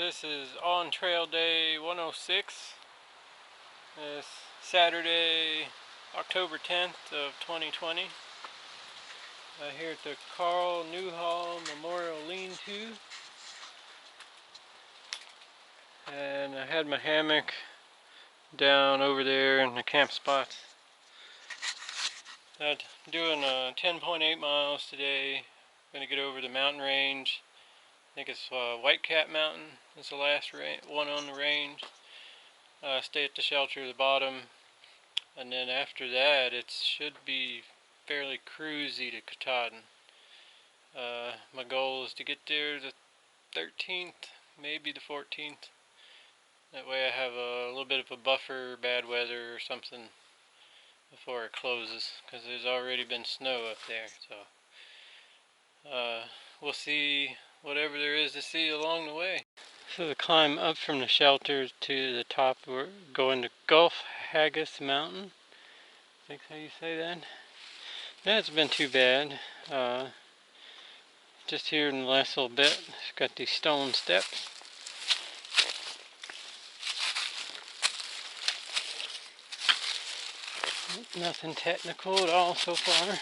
So this is on trail day 106. It's Saturday, October 10th of 2020. Here at the Carl Newhall Memorial Lean-To. And I had my hammock down over there in the camp spots. I'm doing 10.8 miles today. I'm going to get over the mountain range. I think it's White Cat Mountain. It's the last one on the range. Stay at the shelter at the bottom, and then after that it should be fairly cruisy to Katahdin. My goal is to get there the 13th, maybe the 14th. That way I have a little bit of a buffer, bad weather or something before it closes, because there's already been snow up there. So we'll see whatever there is to see along the way. So the climb up from the shelter to the top, we're going to Gulf Haggis Mountain. I think that's how you say that. That's been too bad. Just here in the last little bit, it's got these stone steps. Nothing technical at all so far.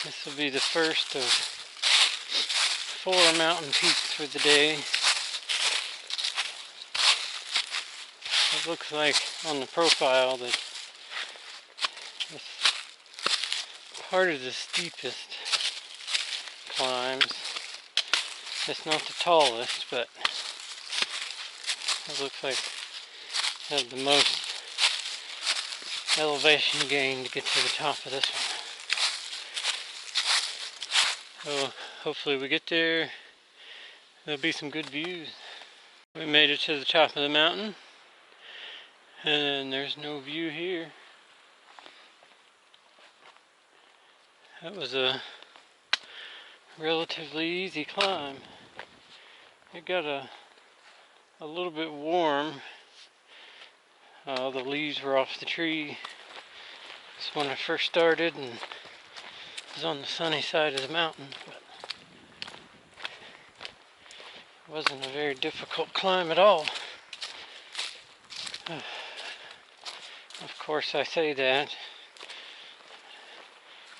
This will be the first of 4 mountain peaks for the day. It looks like on the profile that it's part of the steepest climbs. It's not the tallest, but it looks like it has the most elevation gain to get to the top of this one. So hopefully we get there. There'll be some good views. We made it to the top of the mountain, and there's no view here. That was a relatively easy climb. It got a little bit warm. The leaves were off the tree. It's when I first started and was on the sunny side of the mountain, but it wasn't a very difficult climb at all. Of course I say that,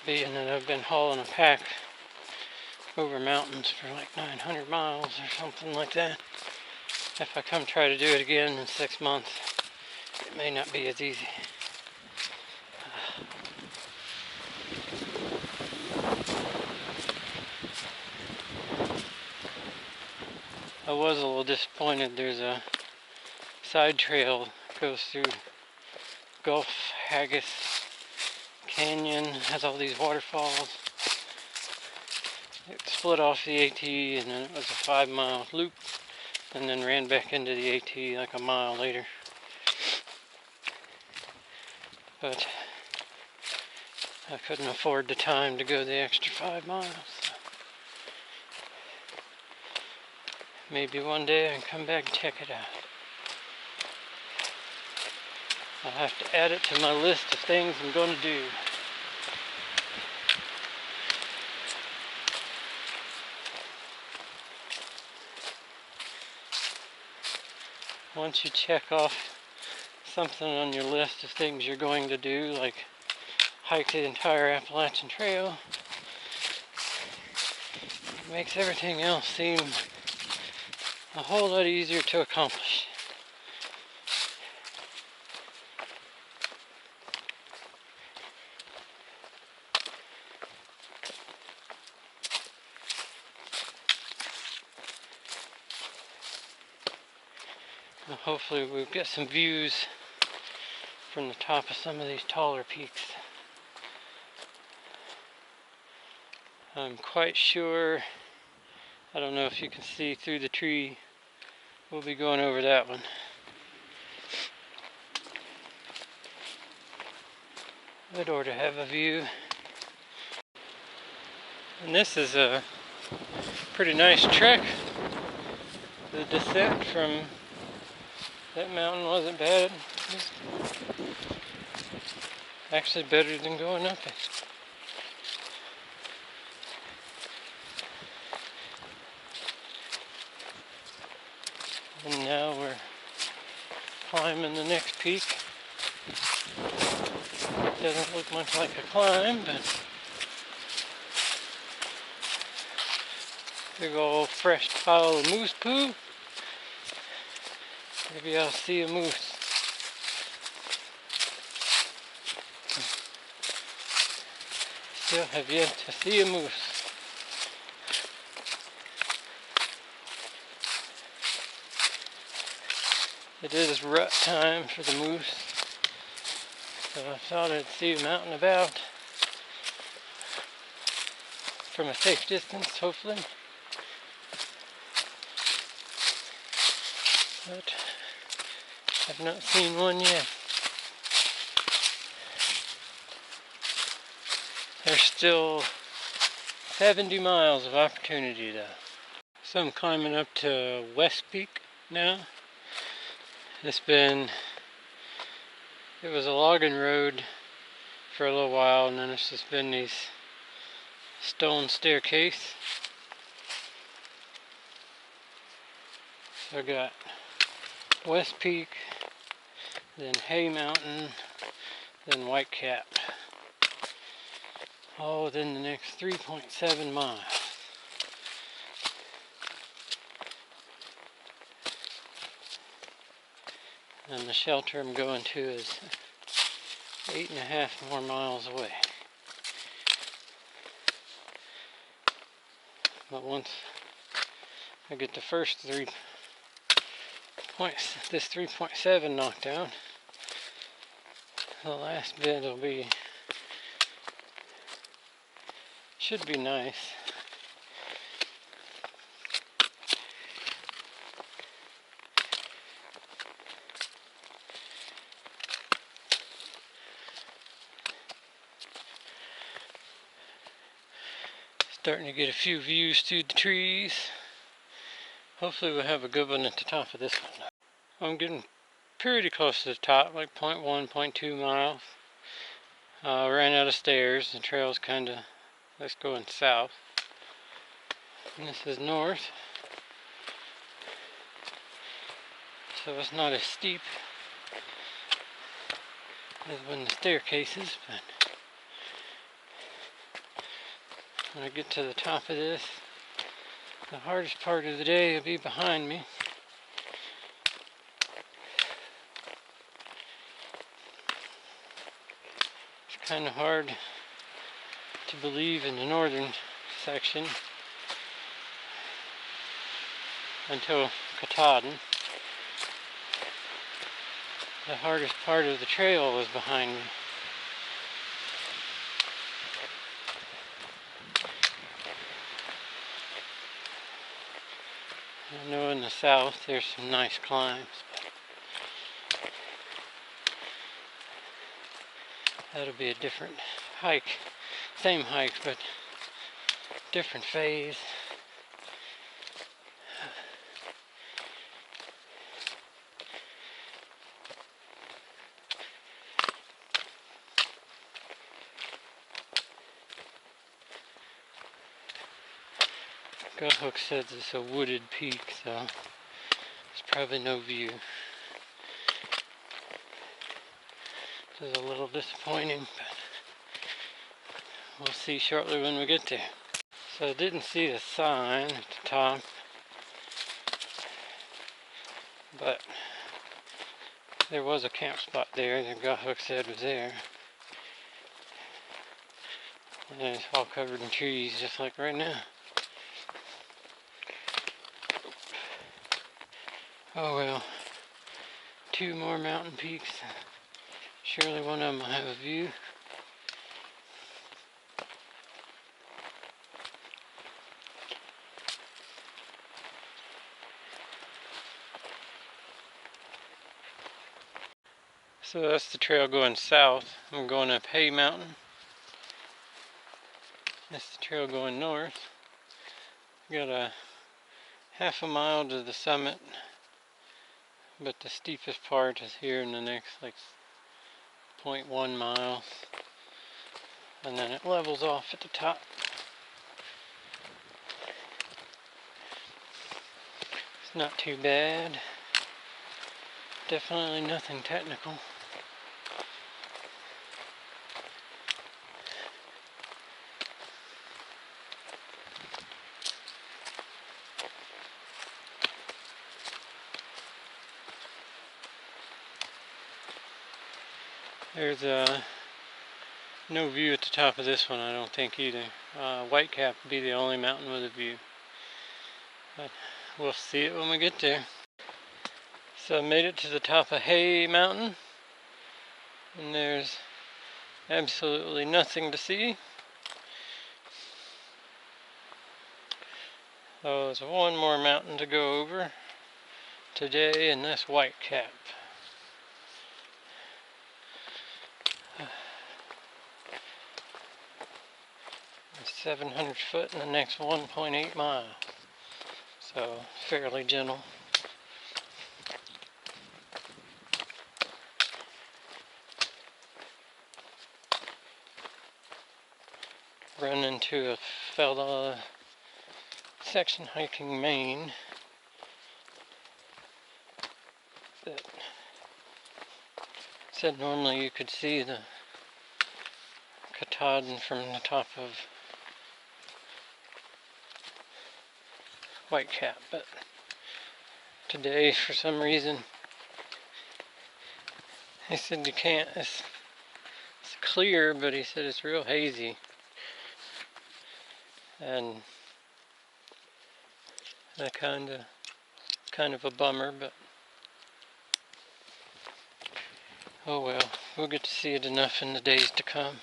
being that I've been hauling a pack over mountains for like 900 miles or something like that. If I come try to do it again in 6 months, it may not be as easy. I was a little disappointed. There's a side trail that goes through Gulf Haggis Canyon, has all these waterfalls. It split off the AT, and then it was a 5-mile loop, and then ran back into the AT like a mile later. But I couldn't afford the time to go the extra 5 miles. So maybe one day I can come back and check it out. I'll have to add it to my list of things I'm going to do. Once you check off something on your list of things you're going to do, like hike the entire Appalachian Trail, it makes everything else seem a whole lot easier to accomplish. Well, hopefully we'll get some views from the top of some of these taller peaks. I'm quite sure, I don't know if you can see through the tree, we'll be going over that one. It ought to have a view. And this is a pretty nice trek. The descent from that mountain wasn't bad. Actually better than going up it. And now we're climbing the next peak. Doesn't look much like a climb, but big old fresh pile of moose poo. Maybe I'll see a moose. Still have yet to see a moose. It is rut time for the moose, so I thought I'd see them out and about from a safe distance, hopefully. But I've not seen one yet. There's still 70 miles of opportunity though. So I'm climbing up to West Peak now. It was a logging road for a little while, and then it's just been these stone staircase. So I got West Peak, then Hay Mountain, then White Cap. All within the next 3.7 miles. And the shelter I'm going to is 8.5 more miles away. But once I get the first this 3.7 knocked down, the last bit should be nice. Starting to get a few views through the trees. Hopefully we'll have a good one at the top of this one. I'm getting pretty close to the top, like 0.1, 0.2 miles. Ran out of stairs. The trail's that's going south. And this is north. So it's not as steep as when the staircase is, but when I get to the top of this, the hardest part of the day will be behind me. It's kind of hard to believe in the northern section until Katahdin. The hardest part of the trail was behind me. I know in the south there's some nice climbs, but that'll be a different hike. Same hike, but different phase. Hook says it's a wooded peak, so there's probably no view. This is a little disappointing, but we'll see shortly when we get there. So I didn't see the sign at the top, but there was a camp spot there that Hook said was there. And it's all covered in trees, just like right now. Oh well, 2 more mountain peaks. Surely one of them will have a view. So that's the trail going south. I'm going up Hay Mountain. That's the trail going north. Got a half a mile to the summit, but the steepest part is here in the next like 0.1 miles, and then it levels off at the top. It's not too bad. Definitely nothing technical. There's no view at the top of this one, I don't think either. Whitecap would be the only mountain with a view. But we'll see it when we get there. So I made it to the top of Hay Mountain, and there's absolutely nothing to see. So there's one more mountain to go over today, and that's Whitecap. 700 foot in the next 1.8 miles. So fairly gentle. Run into a fella section hiking Maine that said normally you could see the Katahdin from the top of Whitecap, but today for some reason he said you can't. It's clear, but he said it's real hazy, and that kind of a bummer, but oh well, we'll get to see it enough in the days to come.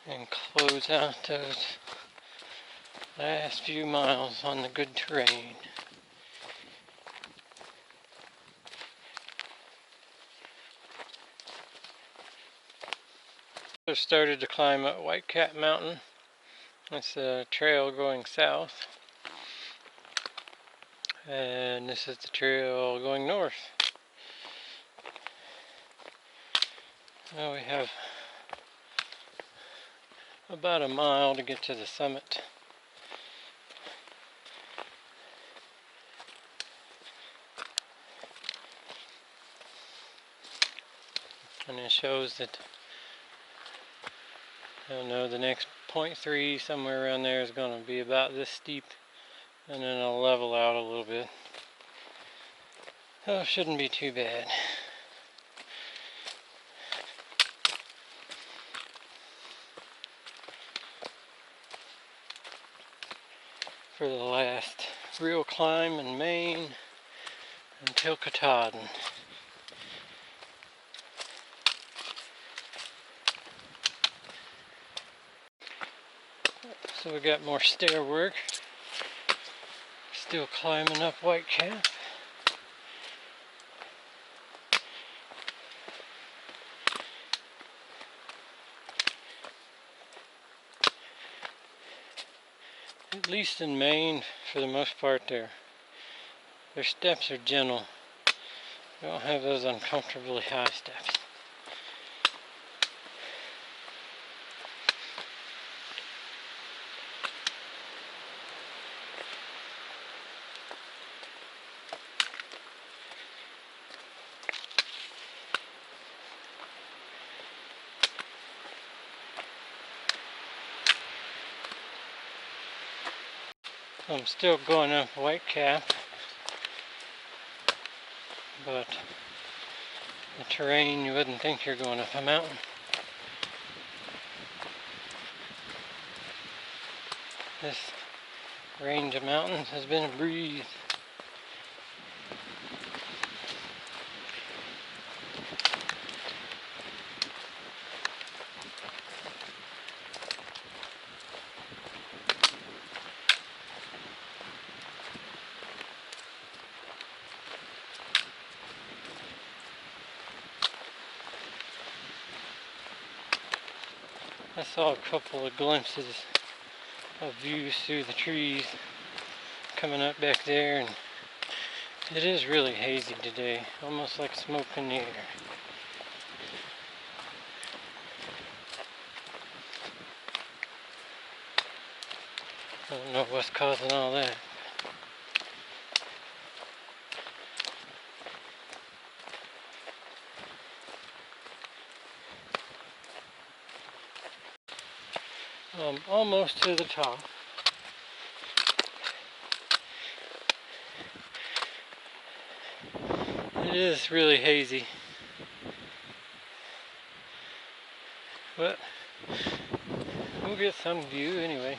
And close out those last few miles on the good terrain. So started to climb up Whitecap Mountain. It's a trail going south, and this is the trail going north. Now we have about a mile to get to the summit. And it shows that, I don't know, the next 0.3 somewhere around there is going to be about this steep, and then it'll level out a little bit. Oh, shouldn't be too bad. For the last real climb in Maine until Katahdin. So we got more stair work. Still climbing up Whitecap. At least in Maine, for the most part, their steps are gentle. They don't have those uncomfortably high steps. I'm still going up Whitecap, but the terrain, you wouldn't think you're going up a mountain. This range of mountains has been a breeze. I saw a couple of glimpses of views through the trees coming up back there, and It is really hazy today, almost like smoke in the air. I don't know what's causing all that. Almost to the top. It is really hazy, but we'll get some view anyway.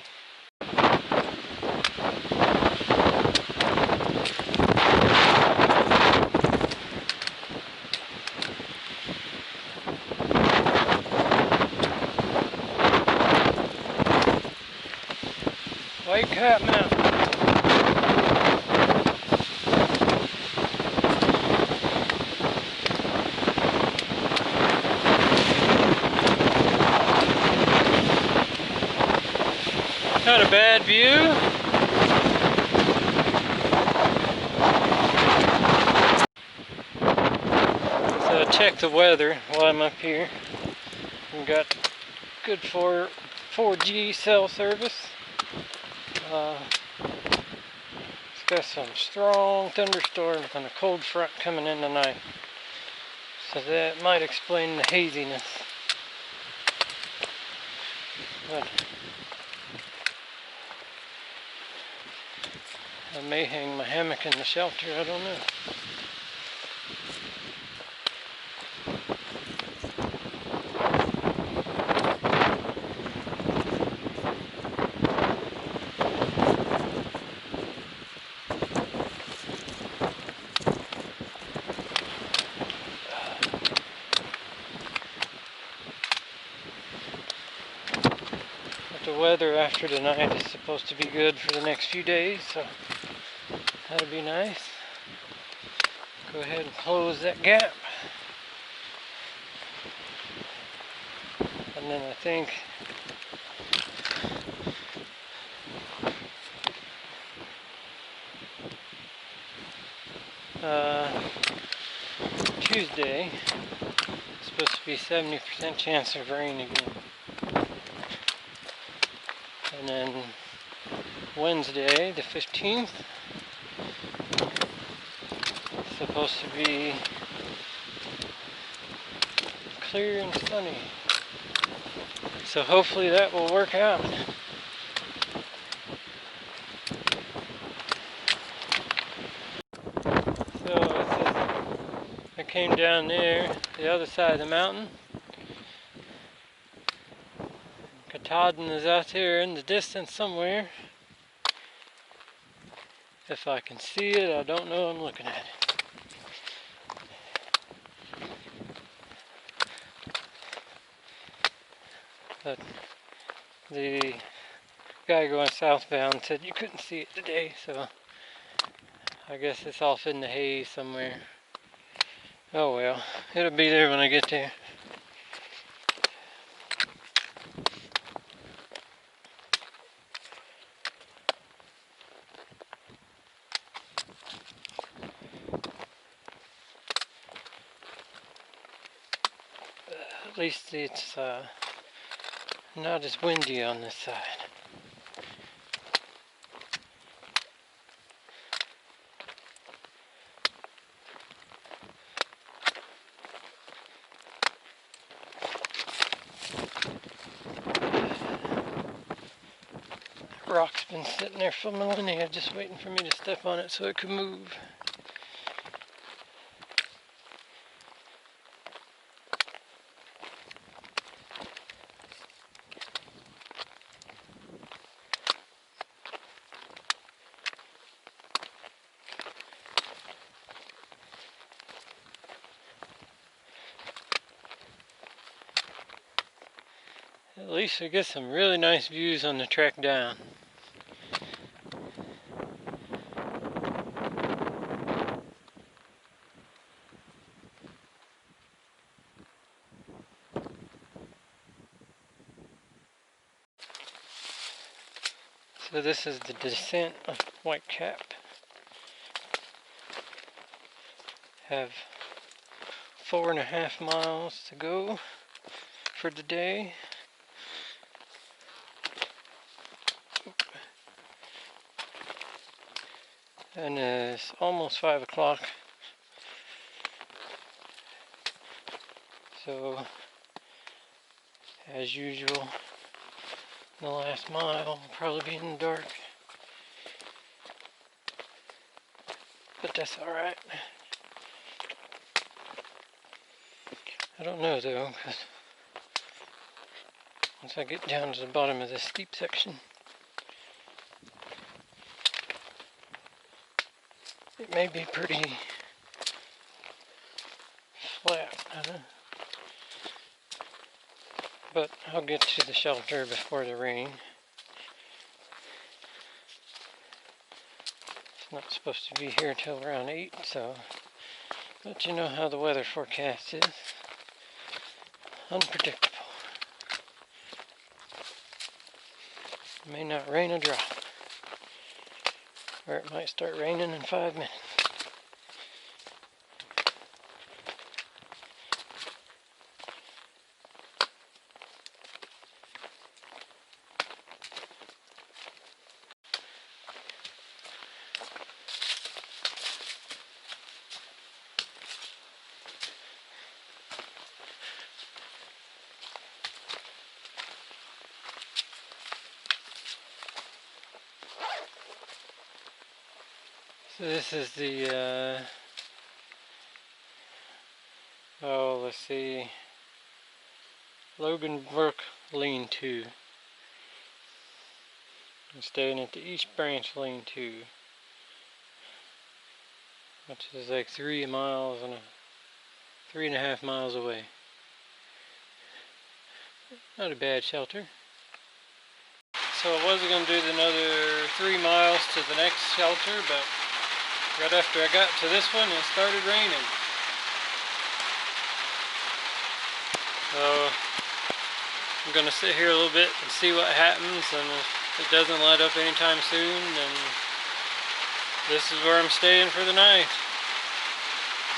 White Cat Mountain. Not a bad view. So check the weather while I'm up here. We've got good 4G cell service. It's got some strong thunderstorms and a cold front coming in tonight. So that might explain the haziness. But I may hang my hammock in the shelter, I don't know. But the weather after tonight is supposed to be good for the next few days, so that'll be nice. Go ahead and close that gap. And then I think Tuesday, it's supposed to be 70% chance of rain again. And then Wednesday, the 15th, it's supposed to be clear and sunny. So hopefully that will work out. So I came down there, the other side of the mountain. Katahdin is out there in the distance somewhere. If I can see it, I don't know, I'm looking at it. But the guy going southbound said you couldn't see it today, so I guess it's off in the haze somewhere. Oh well, it'll be there when I get there. At least it's not as windy on this side. Rock's been sitting there for millennia just waiting for me to step on it so it could move. At least we get some really nice views on the trek down. So this is the descent of White Cap. Have 4.5 miles to go for the day. And it's almost 5 o'clock. So, as usual, the last mile will probably be in the dark. But that's alright. I don't know though, because once I get down to the bottom of this steep section, it may be pretty flat. But I'll get to the shelter before the rain. It's not supposed to be here till around 8, so but you know how the weather forecast is. Unpredictable. It may not rain a drop. Or it might start raining in 5 minutes. So this is the, let's see, Logan Brook Lean-To. I'm staying at the East Branch Lean-To, which is like 3.5 miles away. Not a bad shelter. So I wasn't going to do another 3 miles to the next shelter, but right after I got to this one, it started raining. So I'm going to sit here a little bit and see what happens, and if it doesn't let up anytime soon, then this is where I'm staying for the night.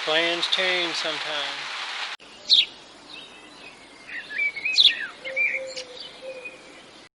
Plans change sometimes.